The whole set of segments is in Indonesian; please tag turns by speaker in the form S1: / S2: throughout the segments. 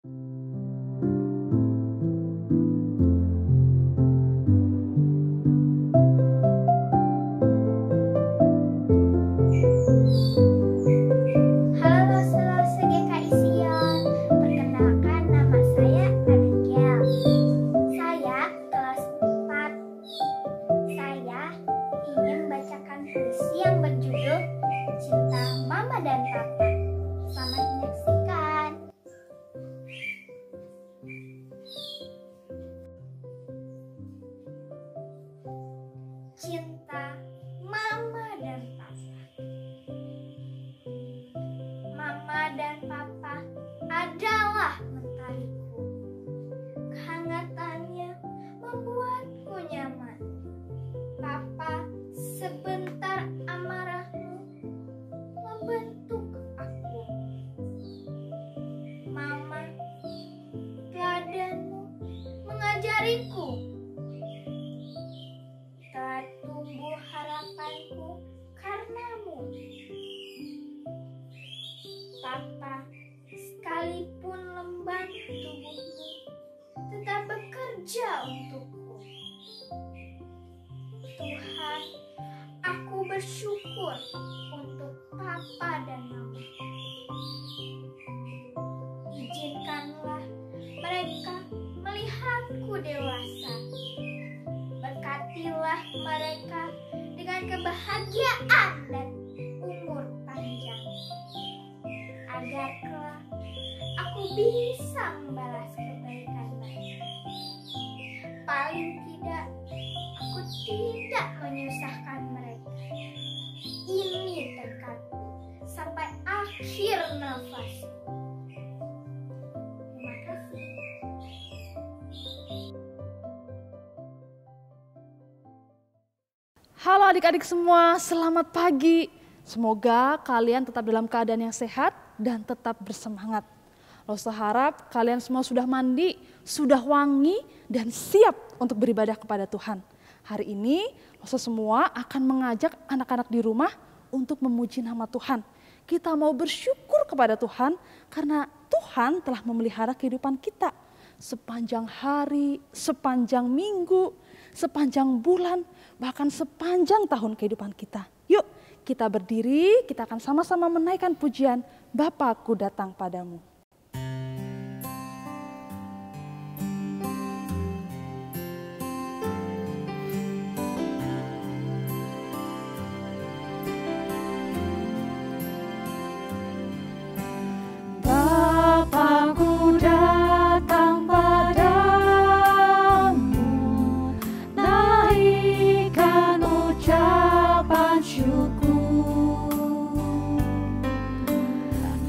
S1: Halo seluruh GKI Sion, perkenalkan nama saya Abigail. Saya kelas 4. Saya ingin membacakan puisi yang berjudul Cinta Mama dan Papa. Selamat menyaksikan. Cinta Mama dan Papa. Mama dan Papa adalah mentariku. Kehangatannya membuatku nyaman. Papa, sebentar amarahmu membentuk aku. Mama, teladanmu mengajariku. Telah tumbuh harapanku karenamu. Papa, sekalipun lemban tubuhmu, tetap bekerja untukku. Tuhan, aku bersyukur untuk Papa dan Mama. Izinkanlah mereka melihatku dewasa. Berkatilah mereka dengan kebahagiaan dan umur panjang. Agar kelak aku bisa membalas kebaikan mereka. Paling tidak, aku tidak menyusahkan mereka. Ini tekadku sampai akhir nafasku. Terima kasih.
S2: Halo adik-adik semua, selamat pagi. Semoga kalian tetap dalam keadaan yang sehat dan tetap bersemangat. Rosa harap kalian semua sudah mandi, sudah wangi, dan siap untuk beribadah kepada Tuhan. Hari ini Rosa semua akan mengajak anak-anak di rumah untuk memuji nama Tuhan. Kita mau bersyukur kepada Tuhan karena Tuhan telah memelihara kehidupan kita. Sepanjang hari, sepanjang minggu, sepanjang bulan, bahkan sepanjang tahun kehidupan kita. Yuk kita berdiri, kita akan sama-sama menaikkan pujian Bapakku datang padamu.
S3: Bapakku datang padamu, naikkan ucapan syukur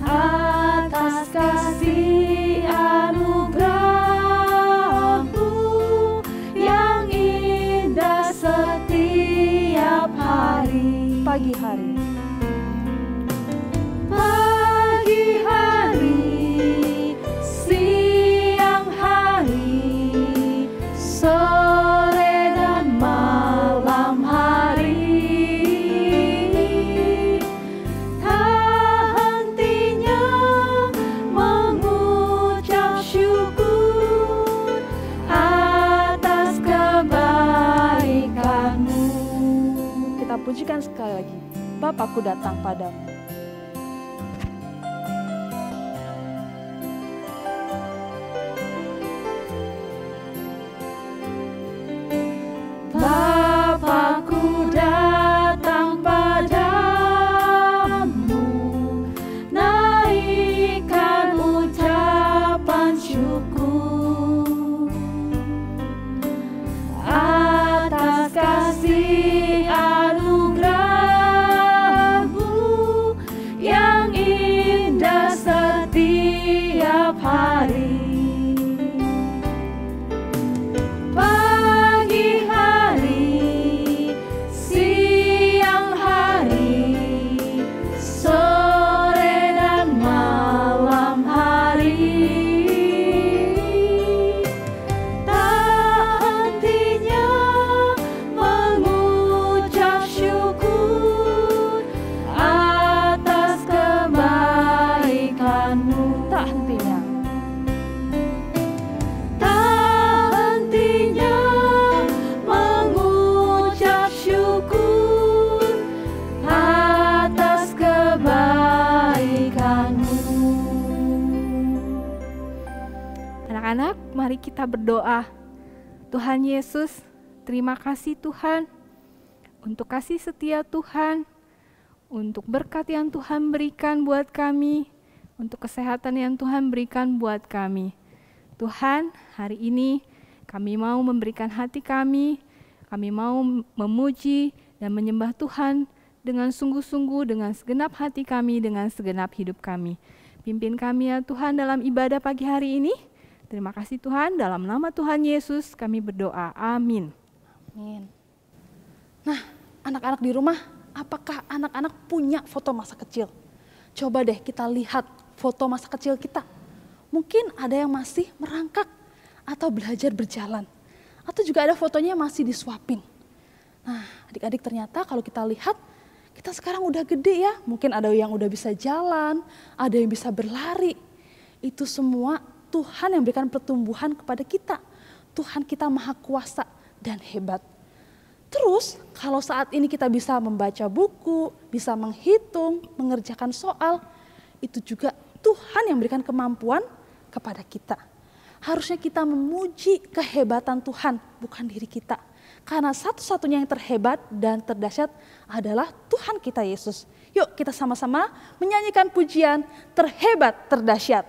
S3: atas kasih anugerah-Mu yang indah setiap hari.
S2: Pagi hari.
S3: Pagi hari, siang hari, sore dan malam hari, tak hentinya mengucap syukur atas kebaikan-Mu.
S2: Kita pujikan sekali lagi, Bapakku datang padamu.
S3: Bapakku datang padamu, naikkan ucapan syukur atas kasih anugerah-Mu kita berdoa. Tuhan Yesus, terima kasih Tuhan untuk kasih setia Tuhan, untuk berkat yang Tuhan berikan buat kami, untuk kesehatan yang Tuhan berikan buat kami. Tuhan, hari ini kami mau memberikan hati kami mau memuji dan menyembah Tuhan dengan sungguh-sungguh, dengan segenap hati kami, dengan segenap hidup kami. Pimpin kami ya Tuhan dalam ibadah pagi hari ini. Terima kasih Tuhan, dalam nama Tuhan Yesus kami berdoa. Amin.
S2: Amin. Nah, anak-anak di rumah, apakah anak-anak punya foto masa kecil? Coba deh kita lihat foto masa kecil kita. Mungkin ada yang masih merangkak atau belajar berjalan. Atau juga ada fotonya masih disuapin. Nah, adik-adik ternyata kalau kita lihat, kita sekarang udah gede ya, mungkin ada yang udah bisa jalan, ada yang bisa berlari. Itu semua Tuhan yang berikan pertumbuhan kepada kita. Tuhan kita maha kuasa dan hebat. Terus kalau saat ini kita bisa membaca buku, bisa menghitung, mengerjakan soal, itu juga Tuhan yang berikan kemampuan kepada kita. Harusnya kita memuji kehebatan Tuhan, bukan diri kita. Karena satu-satunya yang terhebat dan terdahsyat adalah Tuhan kita Yesus. Yuk kita sama-sama menyanyikan pujian terhebat terdahsyat.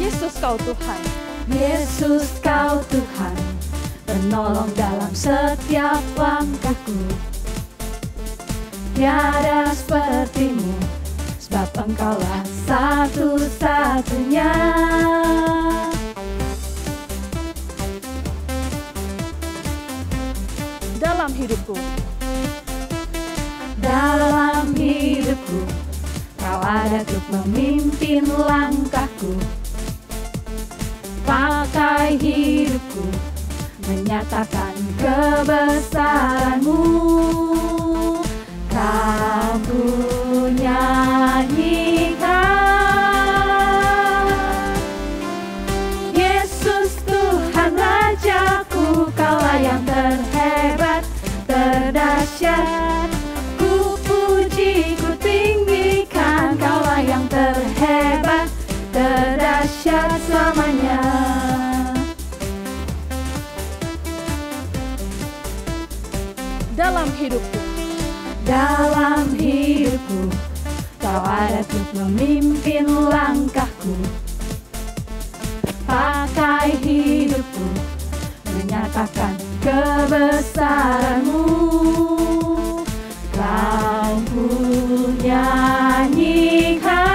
S2: Yesus kau Tuhan.
S3: Yesus kau Tuhan, penolong dalam setiap langkahku. Tiada sepertimu, sebab engkaulah satu-satunya.
S2: Dalam hidupku,
S3: kau ada untuk memimpin langkahku. Pakai hidupku menyatakan kebesaran-Mu. Kau ku nyanyikan. Yesus Tuhan Rajaku, Kaulah yang terhebat, terdahsyat. Ku puji, ku tinggikan, Kaulah yang terhebat, terdahsyat selamanya.
S2: dalam hidupku,
S3: Kau ada untuk memimpin langkahku. Pakai hidupku menyatakan kebesaran-Mu. Kau ku nyanyikan.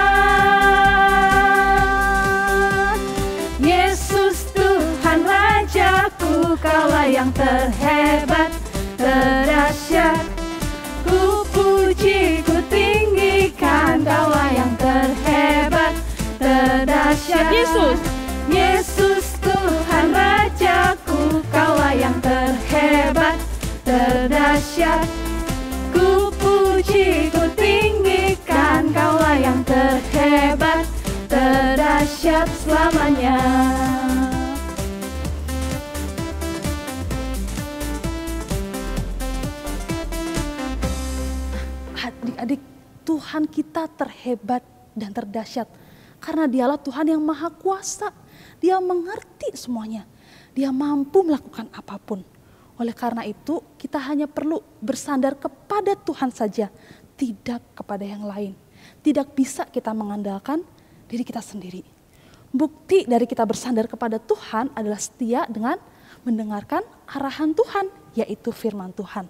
S3: Yesus Tuhan Rajaku, Kaulah yang terhebat, terdahsyat. Ku puji, ku tinggikan, Kaulah yang terhebat, terdahsyat. Yesus Tuhan Rajaku, Kaulah yang terhebat, terdahsyat. Ku puji, ku tinggikan, Kaulah yang terhebat, terdahsyat selamanya.
S2: Adik-adik, Tuhan kita terhebat dan terdahsyat karena Dialah Tuhan yang maha kuasa. Dia mengerti semuanya. Dia mampu melakukan apapun. Oleh karena itu, kita hanya perlu bersandar kepada Tuhan saja, tidak kepada yang lain. Tidak bisa kita mengandalkan diri kita sendiri. Bukti dari kita bersandar kepada Tuhan adalah setia dengan mendengarkan arahan Tuhan, yaitu firman Tuhan.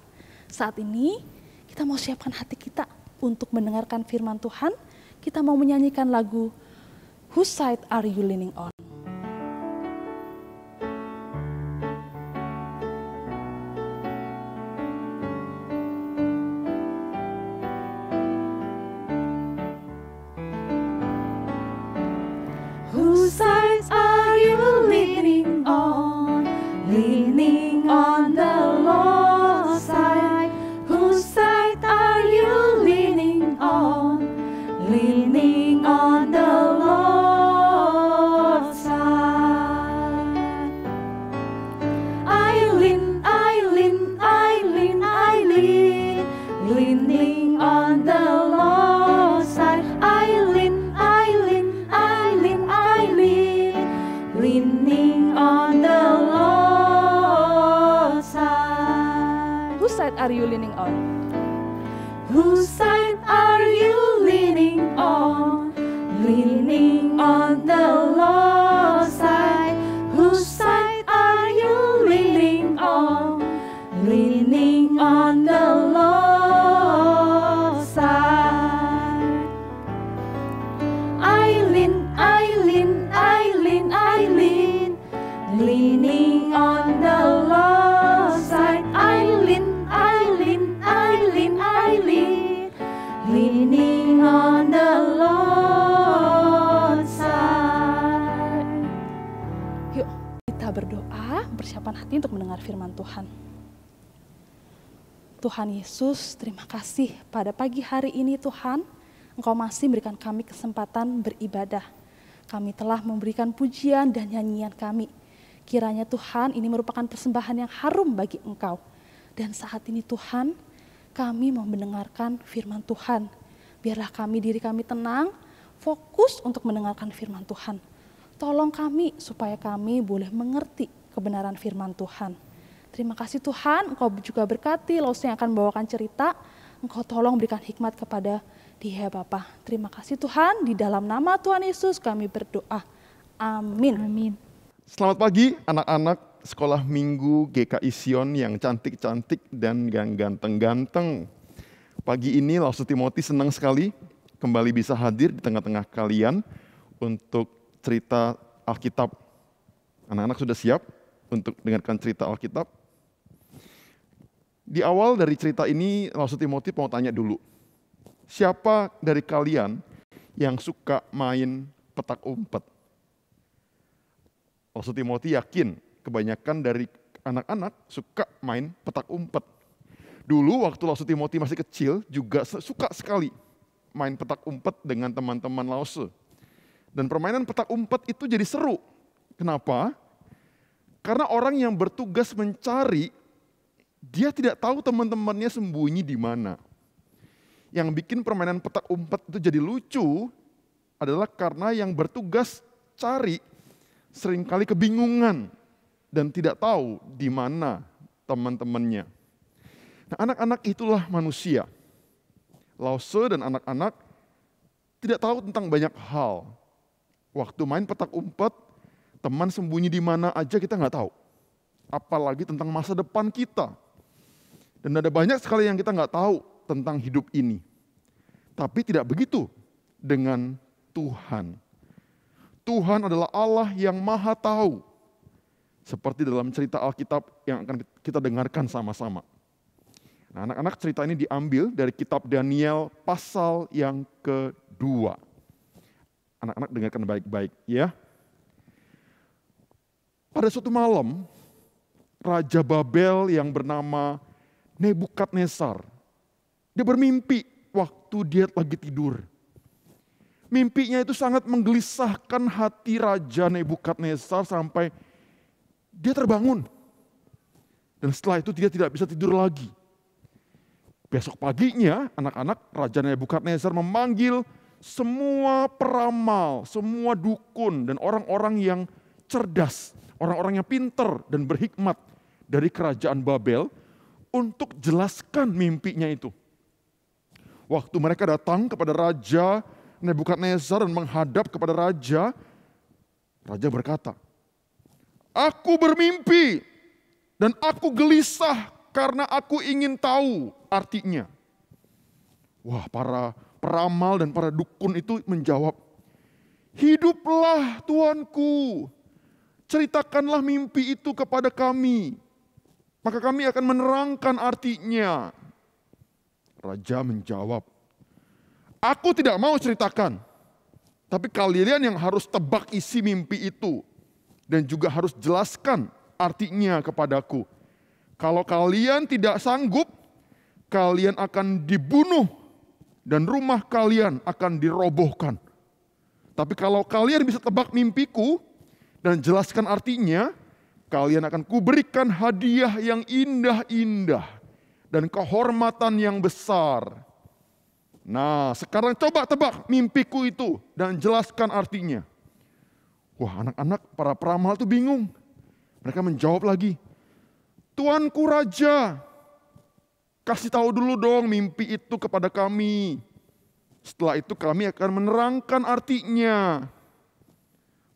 S2: Saat ini, kita mau siapkan hati kita untuk mendengarkan firman Tuhan. Kita mau menyanyikan lagu Whose Side Are You Leaning On?
S3: Whose side are you leaning on? Leaning on the Lord's side. Whose side are you leaning on? Leaning on the Lord's
S2: Whose side are you leaning on?
S3: Whose side are you leaning on? Leaning on the Lord's side. Whose side are you leaning on? Leaning on the Lord's side. I lean, leaning on the Lord's side. I lean, leaning on the Lord's side.
S2: Yuk, kita berdoa, persiapan hati untuk mendengar firman Tuhan. Tuhan Yesus, terima kasih pada pagi hari ini Tuhan, Engkau masih memberikan kami kesempatan beribadah. Kami telah memberikan pujian dan nyanyian kami. Kiranya Tuhan ini merupakan persembahan yang harum bagi Engkau. Dan saat ini Tuhan, kami mau mendengarkan firman Tuhan. Biarlah diri kami tenang, fokus untuk mendengarkan firman Tuhan. Tolong kami supaya kami boleh mengerti kebenaran firman Tuhan. Terima kasih Tuhan, Engkau juga berkati Lause yang akan membawakan cerita. Engkau tolong berikan hikmat kepada dia Bapa. Terima kasih Tuhan, di dalam nama Tuhan Yesus kami berdoa. Amin.
S3: Amin.
S4: Selamat pagi anak-anak sekolah minggu GKI Sion yang cantik-cantik dan yang ganteng-ganteng. Pagi ini Lause Timothy senang sekali kembali bisa hadir di tengah-tengah kalian untuk cerita Alkitab. Anak-anak sudah siap untuk dengarkan cerita Alkitab? Di awal dari cerita ini, Lause Timothy mau tanya dulu. Siapa dari kalian yang suka main petak umpet? Lause Timothy yakin kebanyakan dari anak-anak suka main petak umpet. Dulu waktu Lause Timothy masih kecil juga suka sekali main petak umpet dengan teman-teman Lause. Dan permainan petak umpet itu jadi seru. Kenapa? Karena orang yang bertugas mencari, dia tidak tahu teman-temannya sembunyi di mana. Yang bikin permainan petak umpet itu jadi lucu adalah karena yang bertugas cari seringkali kebingungan dan tidak tahu di mana teman-temannya. Nah, anak-anak itulah manusia. Lause dan anak-anak tidak tahu tentang banyak hal. Waktu main petak umpet, teman sembunyi di mana aja kita nggak tahu. Apalagi tentang masa depan kita. Dan ada banyak sekali yang kita nggak tahu tentang hidup ini. Tapi tidak begitu dengan Tuhan. Tuhan adalah Allah yang maha tahu. Seperti dalam cerita Alkitab yang akan kita dengarkan sama-sama. Nah, anak-anak, cerita ini diambil dari kitab Daniel pasal yang kedua. Anak-anak dengarkan baik-baik ya. Pada suatu malam, Raja Babel yang bernama Nebukadnezar, dia bermimpi waktu dia lagi tidur. Mimpinya itu sangat menggelisahkan hati Raja Nebukadnezar sampai dia terbangun. Dan setelah itu dia tidak bisa tidur lagi. Besok paginya anak-anak Raja Nebukadnezar memanggil semua peramal, semua dukun dan orang-orang yang cerdas, orang-orang yang pintar dan berhikmat dari kerajaan Babel untuk jelaskan mimpinya itu. Waktu mereka datang kepada Raja Nebukadnezar dan menghadap kepada Raja, Raja berkata, "Aku bermimpi dan aku gelisah karena aku ingin tahu artinya." Wah, para peramal dan para dukun itu menjawab, "Hiduplah Tuanku, ceritakanlah mimpi itu kepada kami, maka kami akan menerangkan artinya." Raja menjawab, "Aku tidak mau ceritakan, tapi kalian yang harus tebak isi mimpi itu dan juga harus jelaskan artinya kepadaku. Kalau kalian tidak sanggup, kalian akan dibunuh dan rumah kalian akan dirobohkan. Tapi kalau kalian bisa tebak mimpiku dan jelaskan artinya, kalian akan kuberikan hadiah yang indah-indah dan kehormatan yang besar. Nah, sekarang coba tebak mimpiku itu dan jelaskan artinya." Wah, anak-anak para peramal itu bingung. Mereka menjawab lagi, "Tuanku Raja, Kasih tahu dulu dong mimpi itu kepada kami. Setelah itu kami akan menerangkan artinya.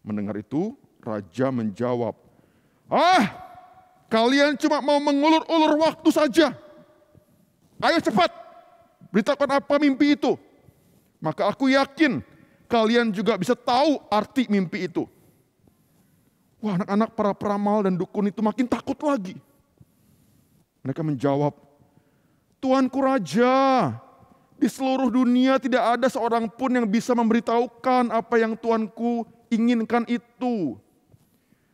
S4: Mendengar itu, raja menjawab, kalian cuma mau mengulur-ulur waktu saja. Ayo cepat, beritahukan apa mimpi itu. Maka aku yakin kalian juga bisa tahu arti mimpi itu. Wah, anak-anak para peramal dan dukun itu makin takut lagi. Mereka menjawab, Tuanku Raja, di seluruh dunia tidak ada seorang pun yang bisa memberitahukan apa yang Tuanku inginkan itu.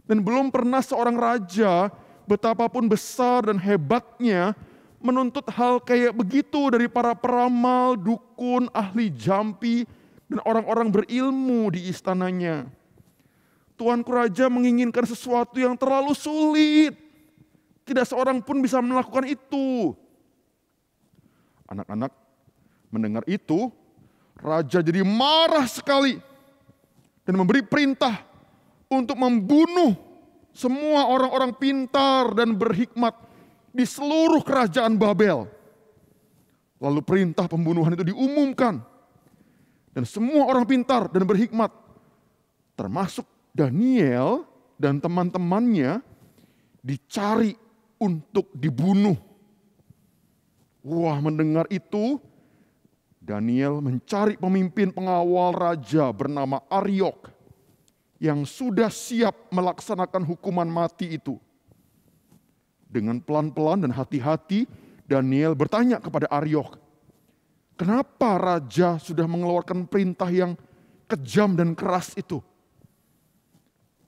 S4: Dan belum pernah seorang raja, betapapun besar dan hebatnya, menuntut hal kayak begitu dari para peramal, dukun, ahli jampi, dan orang-orang berilmu di istananya. Tuanku Raja menginginkan sesuatu yang terlalu sulit. Tidak seorang pun bisa melakukan itu. Anak-anak mendengar itu, raja jadi marah sekali dan memberi perintah untuk membunuh semua orang-orang pintar dan berhikmat di seluruh kerajaan Babel. Lalu perintah pembunuhan itu diumumkan. Dan semua orang pintar dan berhikmat, termasuk Daniel dan teman-temannya, dicari untuk dibunuh. Wah, mendengar itu, Daniel mencari pemimpin pengawal raja bernama Aryok yang sudah siap melaksanakan hukuman mati itu. Dengan pelan-pelan dan hati-hati, Daniel bertanya kepada Aryok, kenapa raja sudah mengeluarkan perintah yang kejam dan keras itu?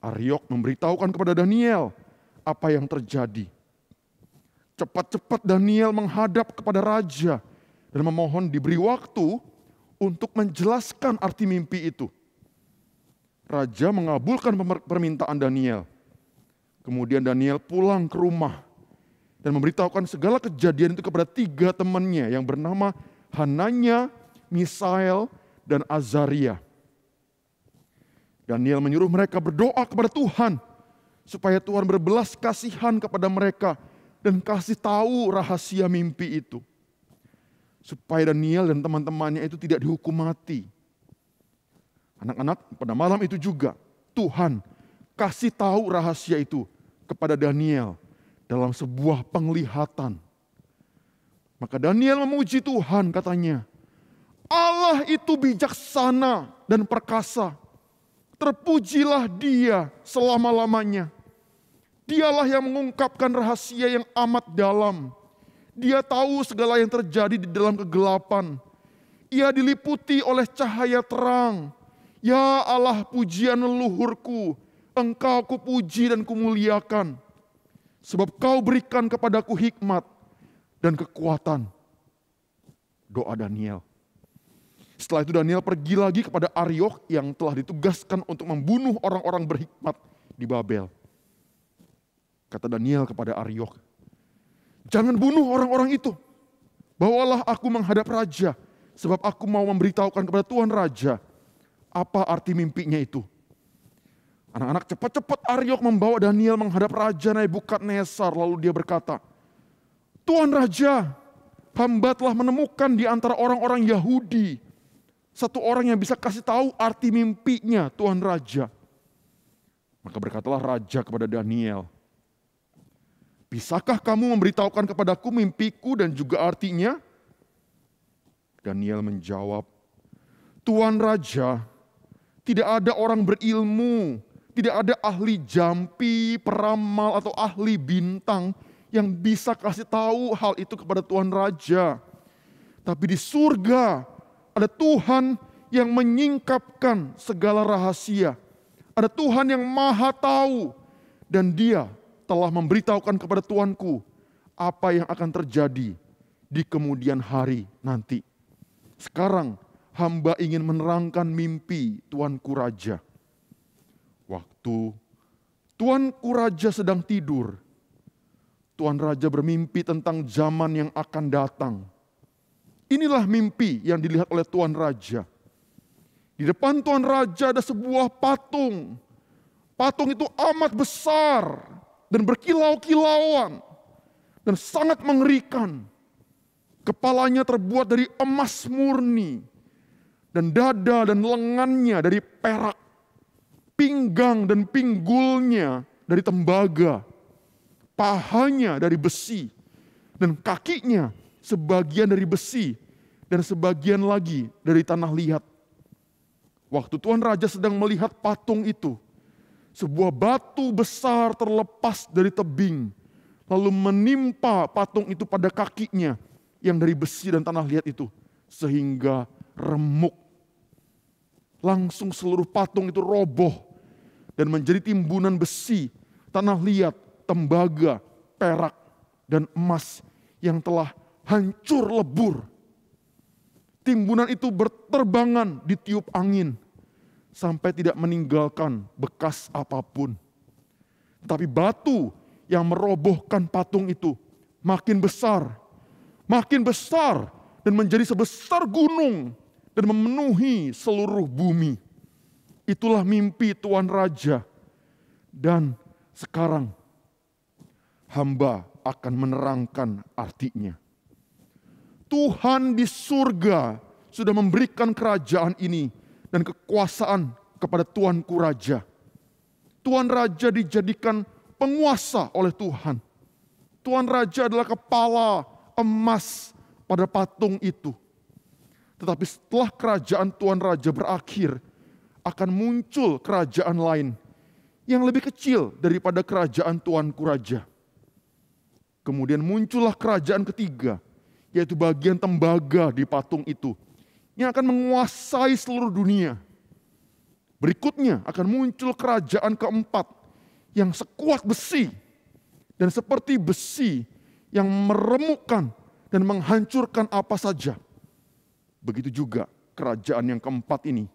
S4: Aryok memberitahukan kepada Daniel apa yang terjadi. Cepat-cepat Daniel menghadap kepada raja dan memohon diberi waktu untuk menjelaskan arti mimpi itu. Raja mengabulkan permintaan Daniel. Kemudian Daniel pulang ke rumah dan memberitahukan segala kejadian itu kepada 3 temannya yang bernama Hananya, Misael, dan Azaria. Daniel menyuruh mereka berdoa kepada Tuhan supaya Tuhan berbelas kasihan kepada mereka dan kasih tahu rahasia mimpi itu. Supaya Daniel dan teman-temannya itu tidak dihukum mati. Anak-anak, pada malam itu juga Tuhan kasih tahu rahasia itu kepada Daniel dalam sebuah penglihatan. Maka Daniel memuji Tuhan, katanya, Allah itu bijaksana dan perkasa. Terpujilah Dia selama-lamanya. Dialah yang mengungkapkan rahasia yang amat dalam. Dia tahu segala yang terjadi di dalam kegelapan. Ia diliputi oleh cahaya terang. Ya Allah, pujian leluhurku, Engkau kupuji dan kumuliakan. Sebab Kau berikan kepadaku hikmat dan kekuatan. Doa Daniel. Setelah itu Daniel pergi lagi kepada Aryok yang telah ditugaskan untuk membunuh orang-orang berhikmat di Babel. Kata Daniel kepada Aryok, jangan bunuh orang-orang itu. Bawalah aku menghadap raja, sebab aku mau memberitahukan kepada Tuan Raja apa arti mimpinya itu. Anak-anak, cepat-cepat Aryok membawa Daniel menghadap Raja Nebukadnezar. Lalu dia berkata, Tuan Raja, hamba telah menemukan di antara orang-orang Yahudi satu orang yang bisa kasih tahu arti mimpinya, Tuan Raja. Maka berkatalah Raja kepada Daniel, bisakah kamu memberitahukan kepadaku mimpiku dan juga artinya? Daniel menjawab, Tuan Raja, tidak ada orang berilmu, tidak ada ahli jampi, peramal, atau ahli bintang yang bisa kasih tahu hal itu kepada Tuan Raja. Tapi di surga ada Tuhan yang menyingkapkan segala rahasia. Ada Tuhan yang maha tahu dan Dia telah memberitahukan kepada Tuanku apa yang akan terjadi di kemudian hari nanti. Sekarang hamba ingin menerangkan mimpi Tuanku Raja. Waktu Tuanku Raja sedang tidur, Tuan Raja bermimpi tentang zaman yang akan datang. Inilah mimpi yang dilihat oleh Tuan Raja. Di depan Tuan Raja ada sebuah patung. Patung itu amat besar dan berkilau-kilauan dan sangat mengerikan. Kepalanya terbuat dari emas murni, dan dada dan lengannya dari perak, pinggang dan pinggulnya dari tembaga, pahanya dari besi, dan kakinya sebagian dari besi, dan sebagian lagi dari tanah liat. Waktu Tuan Raja sedang melihat patung itu, sebuah batu besar terlepas dari tebing, lalu menimpa patung itu pada kakinya yang dari besi dan tanah liat itu, sehingga remuk. Langsung seluruh patung itu roboh dan menjadi timbunan besi, tanah liat, tembaga, perak, dan emas yang telah hancur lebur. Timbunan itu berterbangan ditiup angin sampai tidak meninggalkan bekas apapun. Tapi batu yang merobohkan patung itu makin besar dan menjadi sebesar gunung dan memenuhi seluruh bumi. Itulah mimpi Tuan Raja. Dan sekarang hamba akan menerangkan artinya. Tuhan di surga sudah memberikan kerajaan ini dan kekuasaan kepada Tuanku Raja. Tuan Raja dijadikan penguasa oleh Tuhan. Tuan Raja adalah kepala emas pada patung itu. Tetapi setelah kerajaan Tuan Raja berakhir, akan muncul kerajaan lain yang lebih kecil daripada kerajaan Tuanku Raja. Kemudian muncullah kerajaan ketiga, yaitu bagian tembaga di patung itu, yang akan menguasai seluruh dunia. Berikutnya akan muncul kerajaan keempat, yang sekuat besi, dan seperti besi yang meremukkan dan menghancurkan apa saja. Begitu juga kerajaan yang keempat ini.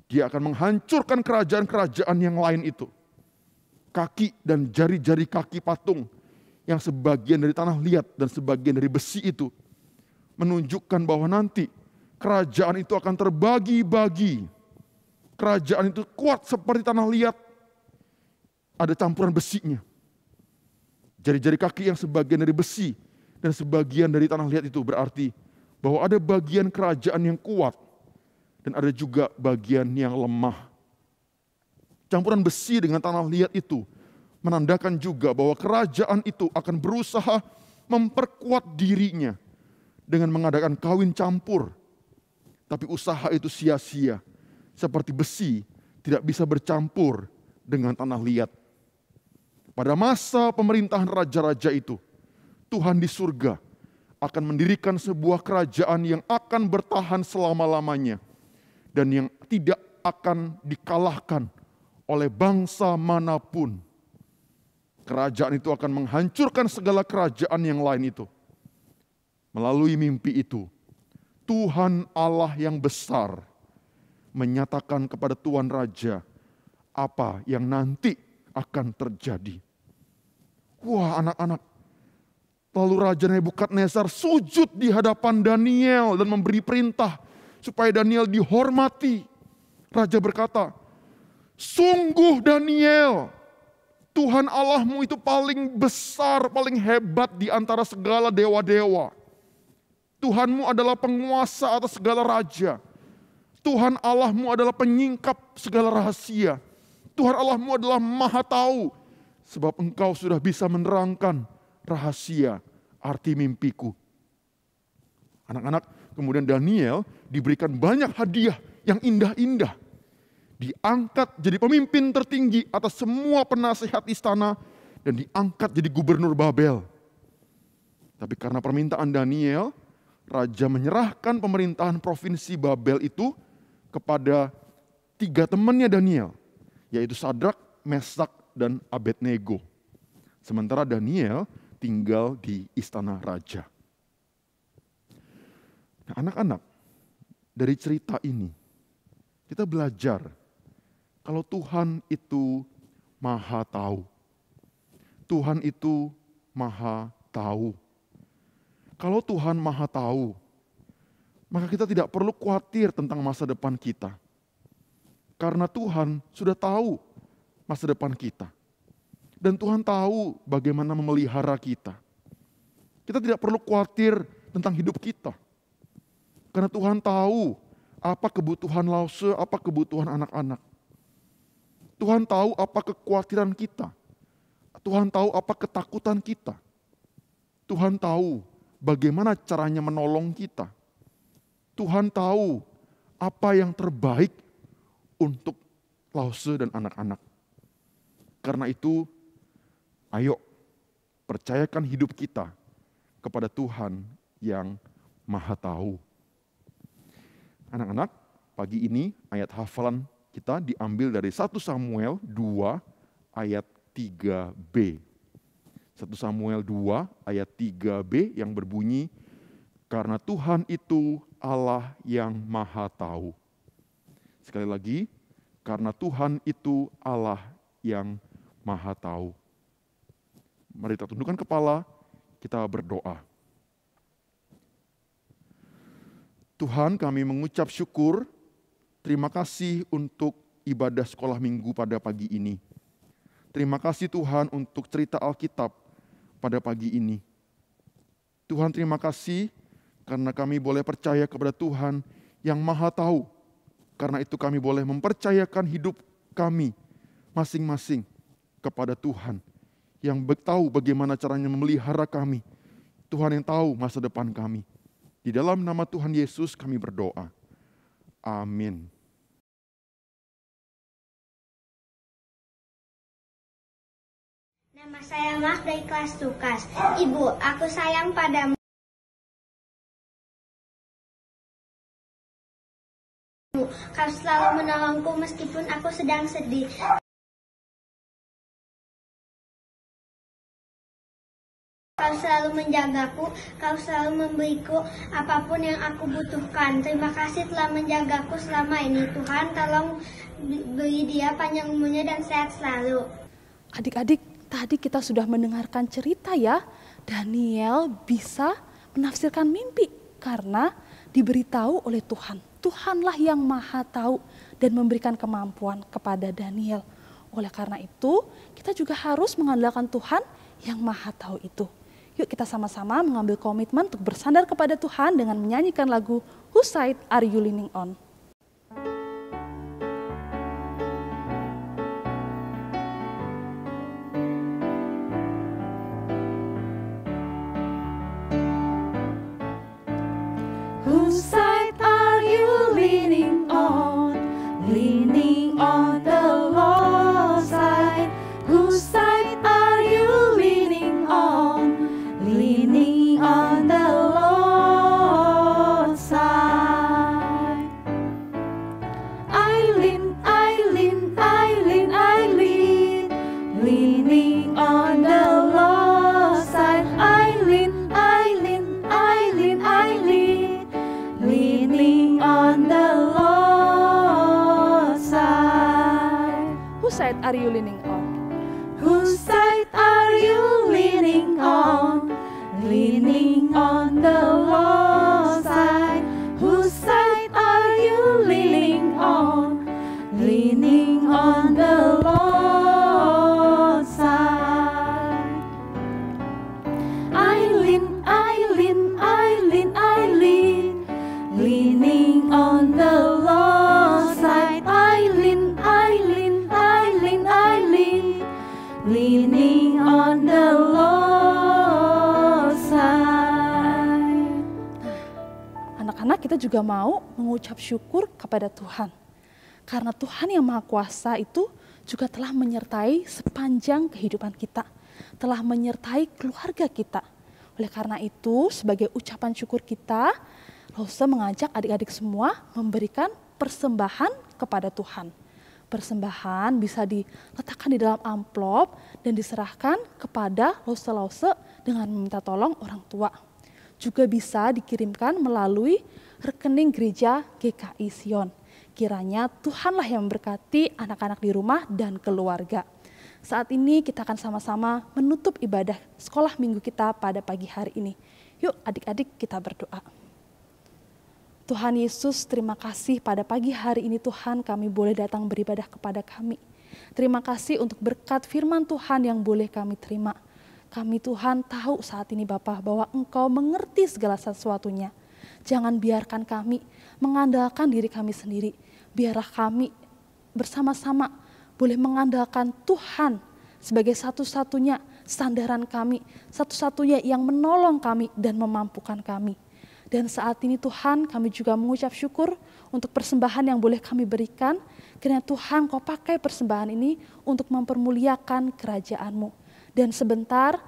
S4: Dia akan menghancurkan kerajaan-kerajaan yang lain itu. Kaki dan jari-jari kaki patung yang sebagian dari tanah liat dan sebagian dari besi itu menunjukkan bahwa nanti kerajaan itu akan terbagi-bagi. Kerajaan itu kuat seperti tanah liat, ada campuran besinya. Jari-jari kaki yang sebagian dari besi dan sebagian dari tanah liat itu berarti bahwa ada bagian kerajaan yang kuat dan ada juga bagian yang lemah. Campuran besi dengan tanah liat itu menandakan juga bahwa kerajaan itu akan berusaha memperkuat dirinya dengan mengadakan kawin campur. Tapi usaha itu sia-sia, seperti besi tidak bisa bercampur dengan tanah liat. Pada masa pemerintahan raja-raja itu, Tuhan di surga akan mendirikan sebuah kerajaan yang akan bertahan selama-lamanya dan yang tidak akan dikalahkan oleh bangsa manapun. Kerajaan itu akan menghancurkan segala kerajaan yang lain itu. Melalui mimpi itu, Tuhan Allah yang besar menyatakan kepada Tuan Raja apa yang nanti akan terjadi. Wah, anak-anak. Lalu Raja Nebukadnezar sujud di hadapan Daniel dan memberi perintah supaya Daniel dihormati. Raja berkata, "Sungguh Daniel, Tuhan Allahmu itu paling besar, paling hebat di antara segala dewa-dewa. Tuhanmu adalah penguasa atas segala raja. Tuhan Allahmu adalah penyingkap segala rahasia. Tuhan Allahmu adalah Maha Tahu, sebab Engkau sudah bisa menerangkan rahasia arti mimpiku." Anak-anak, kemudian Daniel diberikan banyak hadiah yang indah-indah. Diangkat jadi pemimpin tertinggi atas semua penasehat istana dan diangkat jadi gubernur Babel. Tapi karena permintaan Daniel, raja menyerahkan pemerintahan provinsi Babel itu kepada 3 temannya Daniel, yaitu Sadrak, Mesak, dan Abednego. Sementara Daniel tinggal di istana raja. Nah, anak-anak, dari cerita ini kita belajar kalau Tuhan itu Maha Tahu. Tuhan itu Maha Tahu. Kalau Tuhan Maha Tahu, maka kita tidak perlu khawatir tentang masa depan kita. Karena Tuhan sudah tahu masa depan kita. Dan Tuhan tahu bagaimana memelihara kita. Kita tidak perlu khawatir tentang hidup kita. Karena Tuhan tahu apa kebutuhan Lause, apa kebutuhan anak-anak. Tuhan tahu apa kekhawatiran kita. Tuhan tahu apa ketakutan kita. Tuhan tahu bagaimana caranya menolong kita. Tuhan tahu apa yang terbaik untuk Lause dan anak-anak. Karena itu, ayo percayakan hidup kita kepada Tuhan yang Maha Tahu. Anak-anak, pagi ini ayat hafalan kita diambil dari 1 Samuel 2 ayat 3b. 1 Samuel 2 ayat 3b yang berbunyi, karena Tuhan itu Allah yang Maha Tahu. Sekali lagi, karena Tuhan itu Allah yang Maha Tahu. Mari kita tundukkan kepala, kita berdoa. Tuhan, kami mengucap syukur, terima kasih untuk ibadah sekolah minggu pada pagi ini. Terima kasih Tuhan untuk cerita Alkitab pada pagi ini. Tuhan, terima kasih karena kami boleh percaya kepada Tuhan yang Maha Tahu. Karena itu kami boleh mempercayakan hidup kami masing-masing kepada Tuhan yang tahu bagaimana caranya memelihara kami. Tuhan yang tahu masa depan kami. Di dalam nama Tuhan Yesus kami berdoa. Amin.
S1: Nama saya Mak dari kelas Tukas. Ibu, aku sayang padamu. Kau selalu menolongku meskipun aku sedang sedih. Kau selalu menjagaku, kau selalu memberiku apapun yang aku butuhkan. Terima kasih telah menjagaku selama ini. Tuhan, tolong beri dia panjang umurnya dan sehat selalu.
S2: Adik-adik, tadi kita sudah mendengarkan cerita ya. Daniel bisa menafsirkan mimpi karena diberitahu oleh Tuhan. Tuhanlah yang Maha Tahu dan memberikan kemampuan kepada Daniel. Oleh karena itu, kita juga harus mengandalkan Tuhan yang Maha Tahu itu. Yuk kita sama-sama mengambil komitmen untuk bersandar kepada Tuhan dengan menyanyikan lagu Whose Side Are You Leaning On?
S3: Whose side are you leaning on? Leaning on the Lord's side. Whose side are you leaning on? Leaning on the Lord's side. I lean, I lean, I lean, I lean. Leaning on the Lord's side. I lean, I lean, I lean, I lean. Leaning on the Lord's side.
S2: Whose side are you leaning on?
S3: Whose side are you leaning on? Leaning on the Lord's side. Whose side are you leaning on? Leaning on the Lord's side. I lean, I lean, I lean, I lean. Leaning on the Lord's side. I lean, I lean, I lean, I lean. Leaning on the Lord's side.
S2: Anak-anak, kita juga mau mengucap syukur kepada Tuhan. Karena Tuhan yang Maha Kuasa itu juga telah menyertai sepanjang kehidupan kita. Telah menyertai keluarga kita. Oleh karena itu, sebagai ucapan syukur kita, Lause mengajak adik-adik semua memberikan persembahan kepada Tuhan. Persembahan bisa diletakkan di dalam amplop dan diserahkan kepada Lause-Lause dengan meminta tolong orang tua. Juga bisa dikirimkan melalui rekening gereja GKI Sion. Kiranya Tuhanlah yang memberkati anak-anak di rumah dan keluarga. Saat ini kita akan sama-sama menutup ibadah sekolah minggu kita pada pagi hari ini. Yuk adik-adik kita berdoa. Tuhan Yesus, terima kasih pada pagi hari ini Tuhan kami boleh datang beribadah kepada kami. Terima kasih untuk berkat firman Tuhan yang boleh kami terima. Kami Tuhan tahu saat ini Bapa bahwa Engkau mengerti segala sesuatunya. Jangan biarkan kami mengandalkan diri kami sendiri. Biarlah kami bersama-sama boleh mengandalkan Tuhan sebagai satu-satunya sandaran kami, satu-satunya yang menolong kami dan memampukan kami. Dan saat ini Tuhan, kami juga mengucap syukur untuk persembahan yang boleh kami berikan, karena Tuhan Kau pakai persembahan ini untuk mempermuliakan kerajaan-Mu. Dan sebentar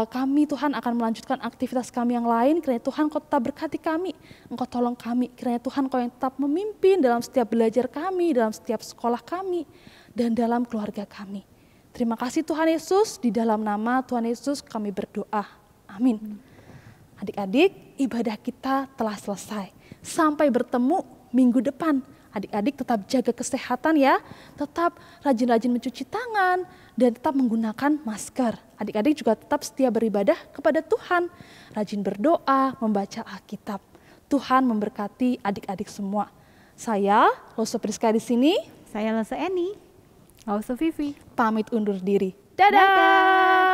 S2: kami Tuhan akan melanjutkan aktivitas kami yang lain, karena Tuhan Kau tetap berkati kami, Engkau tolong kami, karena Tuhan Kau yang tetap memimpin dalam setiap belajar kami, dalam setiap sekolah kami, dan dalam keluarga kami. Terima kasih Tuhan Yesus, di dalam nama Tuhan Yesus kami berdoa. Amin. Adik-adik, ibadah kita telah selesai. Sampai bertemu minggu depan. Adik-adik tetap jaga kesehatan ya, tetap rajin-rajin mencuci tangan, dan tetap menggunakan masker. Adik-adik juga tetap setia beribadah kepada Tuhan, rajin berdoa, membaca Alkitab. Tuhan memberkati adik-adik semua. Saya, Loso Priska di sini.
S3: Saya Loso Eni. Loso Vivi.
S2: Pamit undur diri. Dadah!